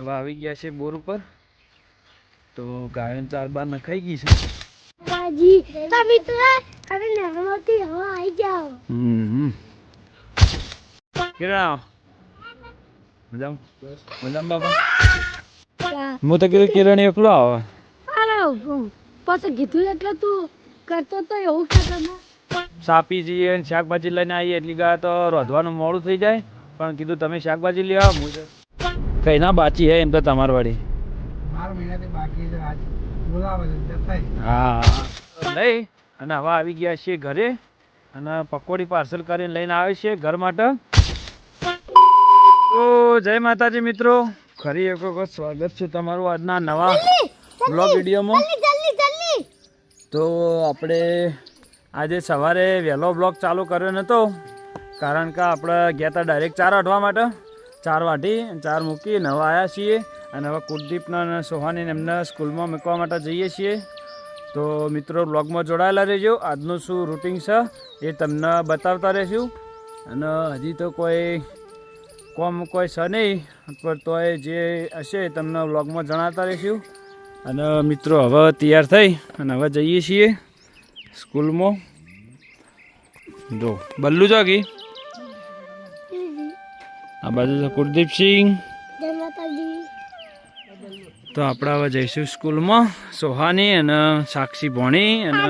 હવે આવી ગયા છે બોર ઉપર તો ગાયો ચાર બાર નખાઈ ગઈ છે બાજી તમે તો હવે નરમતી હવા આવી જાવ કેરા મજામ મજામ બાબા હું તો કીધું કિરણ એકલો આવે અરે પછી કીધું એટલે તું કરતો તો એવું કરતો ને સાપી જઈએ અને શાકભાજી લઈને આવીએ એટલી ગયા તો રોધવાનું મોડું થઈ જાય પણ કીધું તમે શાકભાજી લઈ આવો હું કઈ ના બાચી હે એમ તો તમાર વાળી હા લઈ અને હવે આવી ગયા છીએ ઘરે અને પકોડી પાર્સલ કરીને લઈને આવે છે ઘર માટે તો જય માતાજી મિત્રો ફરી એક વખત સ્વાગત છે તમારું આજના નવા બ્લોગ વિડીયોમાં તો આપણે આજે સવારે વહેલો બ્લોગ ચાલુ કર્યો નહોતો કારણ કે આપણે ગયા હતા ડાયરેક્ટ 4 વાઢવા માટે 4 વાઢી 4 મૂકી હવે આવ્યા છીએ અને હવે કુલદીપના અને સોહાનીને એમને સ્કૂલમાં મૂકવા માટે જઈએ છીએ તો મિત્રો બ્લોગમાં જોડાયેલા રહેજો આજનું શું રૂટિન છે એ તમને બતાવતા રહીશું અને હજી તો કોઈ છે નહીં પણ તોય જે હશે તમને બ્લોગમાં જણાવતા રહીશું અને મિત્રો હવે તૈયાર થઈ અને હવે જઈએ છીએ સ્કૂલમાં જો બલ્લુ જાગી આ બાજુ છે કુલદીપસિંહ તો આપણે હવે જઈશું સ્કૂલમાં સોહાની અને સાક્ષી ભોણી અને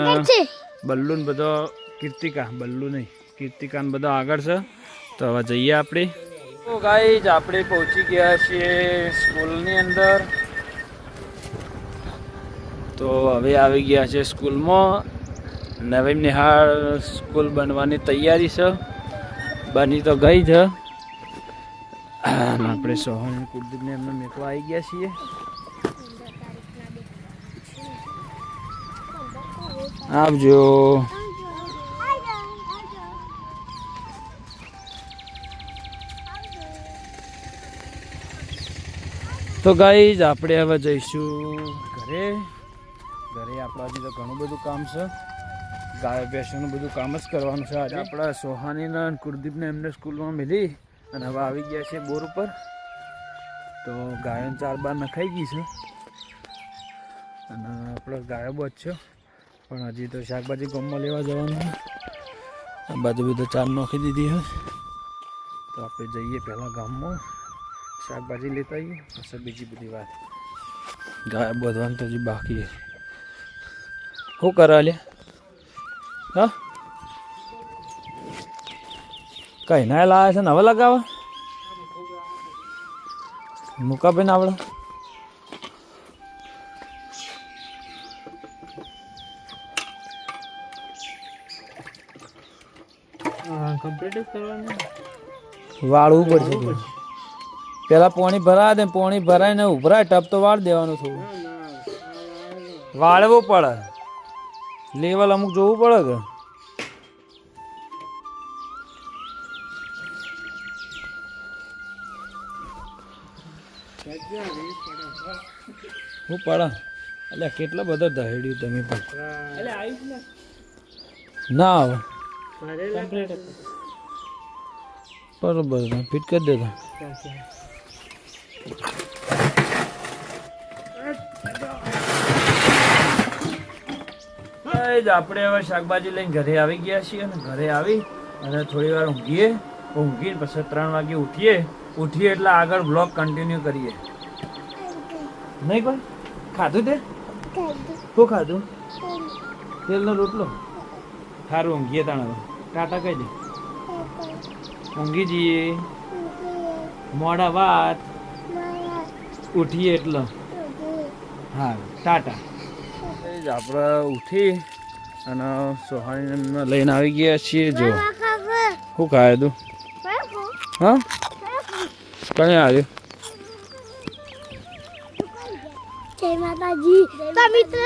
બલ્લુ ને બધો કીર્તિકા બલ્લુ નહીં કીર્તિકા ને બધો આગળ છે તો હવે જઈએ આપણે તો ગાઈઝ આપણે પહોંચી ગયા છીએ સ્કૂલની અંદર તો હવે આવી ગયા છે સ્કૂલમાં નવીન નિહાળ સ્કૂલ બનવાની તૈયારી છે બની તો ગઈ છે આપણે સોહન કુલદીપને એમને મેકવા આવી ગયા છીએ આવજો તો ગાઈઝ આપણે હવે જઈશું ઘરે આપણા હજી તો ઘણું બધું કામ છે ગાય ભેંસોનું બધું કામ જ કરવાનું છે આજે આપણા સોહાનીના અને કુલદીપને એમને સ્કૂલમાં મિલી અને હવે આવી ગયા છે બોર ઉપર તો ગાયો 4 બાર નખાઈ ગઈ છે અને આપણે ગાયો બચ છે પણ હજી તો શાકભાજી ગામમાં લેવા જવાનું છે આ બાજુ બધું 4 નોખી દીધી છે તો આપણે જઈએ પહેલાં ગામમાં શાકભાજી લેતા આવીએ પછી બીજી બધી વાત ગાય બધવાનું તો હજી બાકી છે શું કરવા લે હા કઈ ના લાવે છે ને હવે લગાવવા મૂકા ભાઈ આપણે વાળવું પડશે પેલા પાણી ભરાવા દે પાણી ભરાઈને ઉભરાય ટપ તો વાળ દેવાનું થોડું વાળવું પડે લેવલ અમુક જોવું પડે કે હું પડે એટલે કેટલા બધા દહેડ્યું તમે પણ ના આવે બરોબર ફિટ કરી દેતા આપણે હવે શાકભાજી લઈને ઘરે આવી ગયા છીએ અને ઘરે આવી અને થોડી વાર ઊંઘીએ પછી 3 વાગે ઉઠીએ એટલે આગળ બ્લોગ કન્ટિન્યુ કરીએ નહીં કોઈ ખાધું તે શું ખાધું તેલનો રોટલો સારું ઊંઘીએ તાણે ટાટા કહી દે ઊંઘી જઈએ મોડા વાત ઉઠીએ એટલે હા ટાટા આપણે ઉઠી અને સોહાણીને લઈને આવી ગયા છીએ જો શું ખાય તું હા કઈ આવ્યું જય માતાજી તો મિત્ર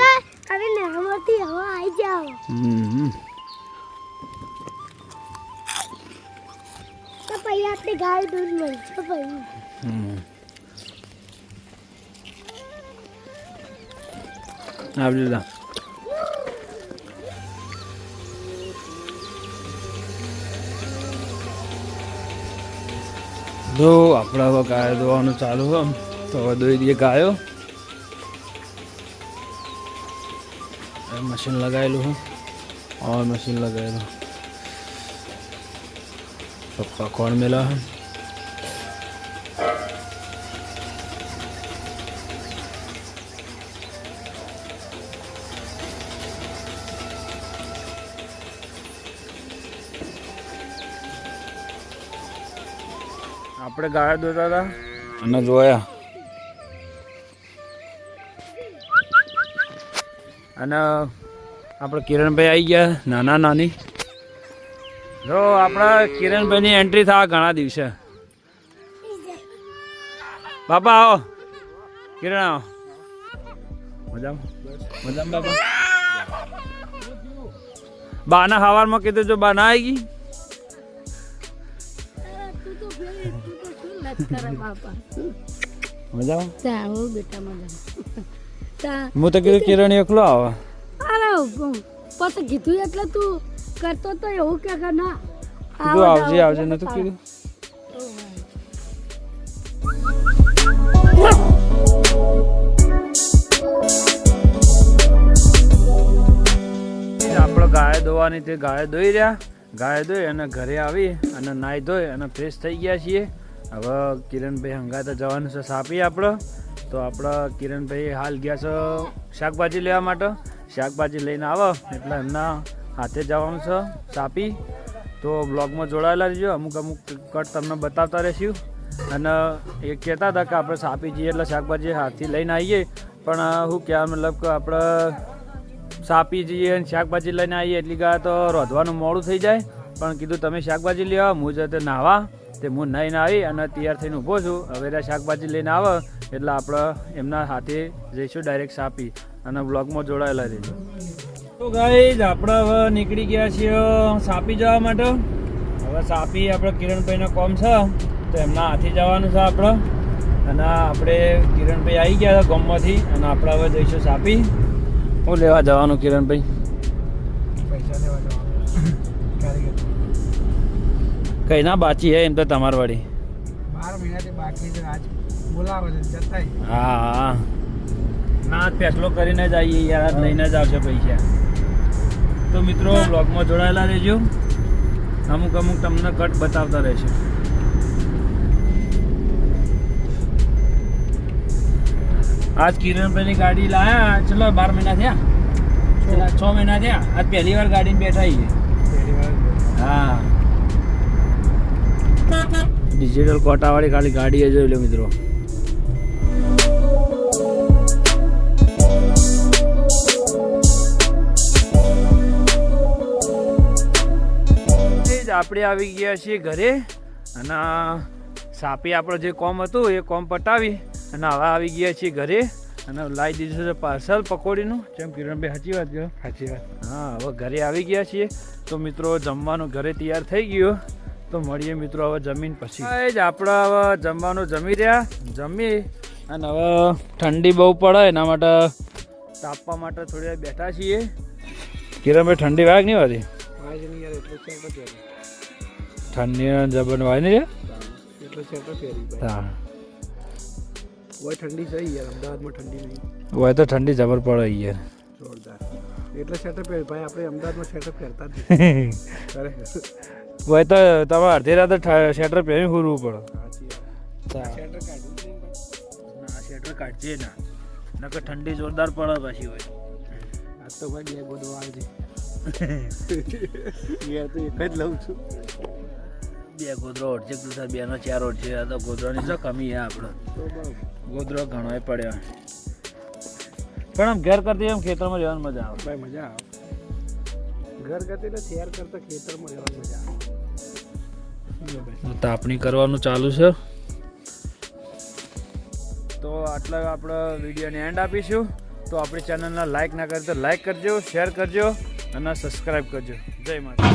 હવે નરમતી હવા આવી જાવ તો પછી આપણે ગાય દૂધ મળશે પછી આવજો જા જો આપણે હવે ગાય દોવાનું ચાલુ હોય તો હવે દોઈ દઈએ ગાયો. મશીન લગાવેલું હું और मशीन लगाएगा पप्पा कौन मिला है આપણે ગાય દોતા હતા અને જોયા અને આપણે કિરણભાઈ આવી ગયા નાના નાની. જો આપણા કિરણભાઈની એન્ટ્રી થવા ઘણા દિવસે. બાપા આવો, કિરણ આવો. મજામાં મજામાં બાપા. બાના સવારમાં કીધું જો બા ના આવી ગઈ. મજામાં હું તો કીધું કિરણ એકલો આવે. પછી કીધું એટલે તું કરતો તો એવું કે ના કીધું આવજે આવજે નતું કીધું. આપણે ગાય દોવાની તે ગાય દોઈ રહ્યા. ગાય દોઈ અને ઘરે આવી અને નાહી ધોઈ અને ફ્રેશ થઈ ગયા છીએ. હવે કિરણભાઈ હંગાતે જવાનું છે સાપી આપણે. તો આપણા કિરણભાઈ હાલ ગયા છે શાકભાજી લેવા માટે. શાકભાજી લઈને આવો એટલે એમના હાથે જવાનું છે સાપી. તો બ્લોગમાં જોડાયેલા રહીજો. અમુક અમુક કટ તમને બતાવતા રહીશું. અને એ કહેતા હતા કે આપણે સાપી જઈએ એટલે શાકભાજી હાથથી લઈને આવીએ. પણ શું કહેવા મતલબ કે આપણે સાપી જઈએ અને શાકભાજી લઈને આવીએ એટલી ગાય તો રોધવાનું મોડું થઈ જાય. પણ કીધું તમે શાકભાજી લેવા, હું જતે નાહવા. તે હું નાહીને આવી અને તૈયાર થઈને ઊભો છું. હવે શાકભાજી લઈને આવે એટલે આપણે એમના હાથે જઈશું ડાયરેક્ટ સાપી. અને બ્લોગમાં જોડાયેલા રહેજો. તો ગાઈઝ આપણે હવે નીકળી ગયા છીએ સાપી જવા માટે. હવે સાપી આપણે કિરણભાઈનો કોમ છે તો એમના હાથે જવાનું છે આપણે. અને આપણે કિરણભાઈ આવી ગયા હતા ગામમાંથી અને આપણે હવે જઈશું સાપી. હું લેવા જવાનું કિરણભાઈ? પૈસા લેવા જવાનું. કઈ ના બાચી હે એમ તો તમારી વાળી 12 મહિનાથી બાકી છે. આજ બોલાવો છે જતાય. હા હા ના ફેસલો કરીને જ આવીએ યાર. આજ લઈને જ આવશે પૈસા. તો મિત્રો બ્લોગમાં જોડાયેલા રહેજો. અમુક અમુક તમને કટ બતાવતા રહેશે. આજ કિરણભાઈની ગાડી લાયા. ચલો 12 મહિના થયા, 6 મહિના થયા. આજ પહેલી વાર ગાડીમાં બેઠા છીએ. હા ડિજિટલ કોટાવાળી ખાલી ગાડી જોઈ લો મિત્રો. આપણે આવી ગયા છીએ ઘરે અને સાપી આપણો જે કોમ હતું એ કોમ પટાવી અને હવે આવી ગયા છીએ ઘરે અને લાવી દીધું છે પાર્સલ પકોડીનું. જેમ કિરણભાઈ સાચી વાત કહો? સાચી વાત. હા હવે ઘરે આવી ગયા છીએ. તો મિત્રો જમવાનું ઘરે તૈયાર થઈ ગયું. તો મળીએ મિત્રો હવે જમીન પછી. જ આપણે હવે જમવાનું જમી રહ્યા. જમી અને હવે ઠંડી બહુ પડે એના માટે તાપવા માટે થોડી વાર બેઠા છીએ. કિરણભાઈ ઠંડી વાગ નહીં હોતી? ઠંડી જબર વાય નહીં હા ઠંડી છે યાર. અમદાવાદમાં ઠંડી નહીં હોય તો ઠંડી જબર પડે યાર જોરદાર. એટલે સ્વેટર પહેર ભાઈ. આપણે અમદાવાદમાં સ્વેટર પહેરતા જ નહીં. હોય તો તમારે અડધી રાતે સ્વેટર પહેરી ફરવું પડે. સ્વેટર કાઢવું ના સ્વેટર કાઢજે ના નકર ઠંડી જોરદાર પડે પછી હોય. આજ તો ભાઈ 2 ગોદડો આવજે. યાર તો એક જ લઉં છું. 2 ગોદરો ઓઢશે તું તાર 2 નો 4 ઓઢશે. આ તો ગોદરાની શું કમી છે આપણે? ગોદરો ઘણોય પડ્યો. પણ આમ ઘર કરતી એમ ખેતરમાં રહેવાની મજા આવે ભાઈ. મજા આવે. ઘર કરતી તો શેર કરતા ખેતરમાં રહેવાની મજા આવે. તાપણી કરવાનું ચાલુ છે. તો આટલા આપણે વિડીયોને એન્ડ આપીશું. તો આપણી ચેનલને લાઈક ના કરી તો લાઈક કરજો, શેર કરજો અને સબસ્ક્રાઈબ કરજો. જય માતા.